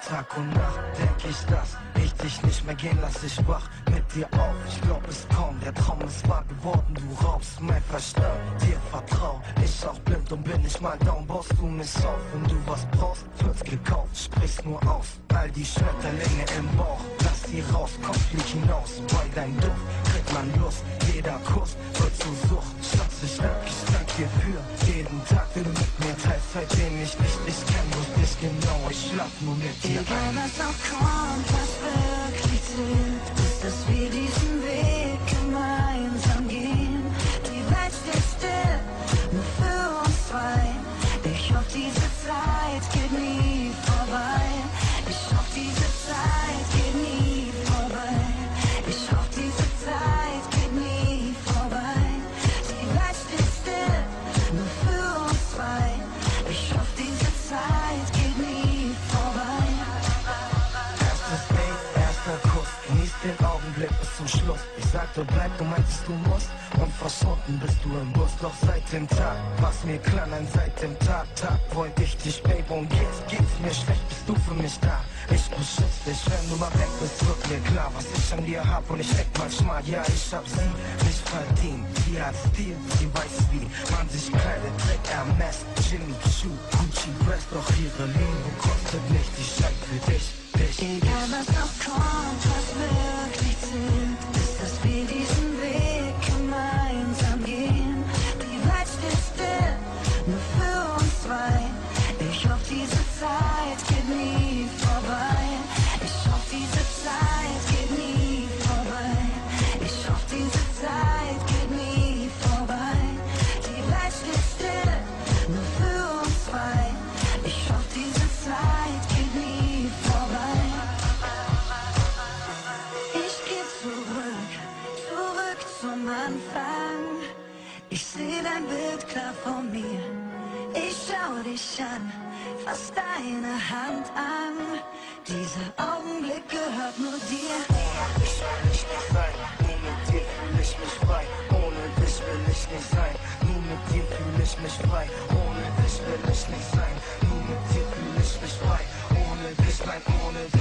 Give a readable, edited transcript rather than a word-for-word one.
Tag und Nacht denk ich, dass ich dich nicht mehr gehen lass, ich wach mit dir auf. Ich glaub es kaum, der Traum ist wahr geworden, du raubst mein Verstand. Dir vertrau, ich auch blind und bin nicht mal down, baust du mich auf. Wenn du was brauchst, wird's gekauft, sprich's nur aus. All die Schmetterlinge im Bauch, lass die raus, komm, flieg hinaus. Bei deinem Duft kriegt man Lust, jeder Kuss wird zur Sucht. Schatz, ich dank dir für jeden Tag, den du mit mir teilst. Seitdem ich dich kenn, wusste ich genau, ich schlaf nur mit dir Egal was noch kommt, was wirklich zählt, ist, dass wir diesen Weg gemeinsam gehen. Die Welt steht still, nur für uns zwei. Ich hoffe, diese Zeit geht nie vorbei. Ich hoffe, diese Zeit geht nie vorbei. Ich hoffe, diese Zeit geht nie vorbei. Die Welt steht still, nur für uns zwei. Ich hoffe, diese Zeit geht nie vorbei. Erstes Date, erster Kuss, genieß den Augenblick bis zum Schluss. Ich sagte bleib, du meintest du musst, und verschwunden bist du im Bus. Doch seit dem Tag, was mir klar, nein, seit dem Tag wollte ich dich, Babe, und geht's mir schlecht, bist du für mich da. Ich beschütze dich, wenn du mal weg bist, wird mir klar, was ich an dir hab, und ich denk manchmal, ja, ich hab sie nicht verdient. Sie hat Stil, sie weiß, wie man sich kleidet, trägt Hermes, Jimmy Choo, Gucci Dress, doch ihre Liebe kostet nicht die Scheiß für dich. Egal was noch kommt, was wirklich zählt, ist, dass wir diesen Weg gemeinsam gehen. Die Welt steht still, nur für uns zwei. Ich hoffe, diese Zeit geht nie vorbei. Ich hoffe, diese Zeit geht nie vorbei. Ich hoffe, diese Zeit geht nie vorbei. Die Welt steht still, nur für uns zwei. Ich hoffe, diese Zeit geht nie vorbei. Ich geh zurück zum Anfang. Ich seh dein Bild klar vor mir. Ich schau dich an, fass deine Hand an. Dieser Augenblick gehört nur dir. Ich will nicht sein, nur mit dir fühl ich mich frei. Ohne dich will ich nicht sein, nur mit dir fühl ich mich frei. Ohne dich will ich nicht sein, nur mit dir fühl ich mich frei. Ohne dich, nein, ohne dich.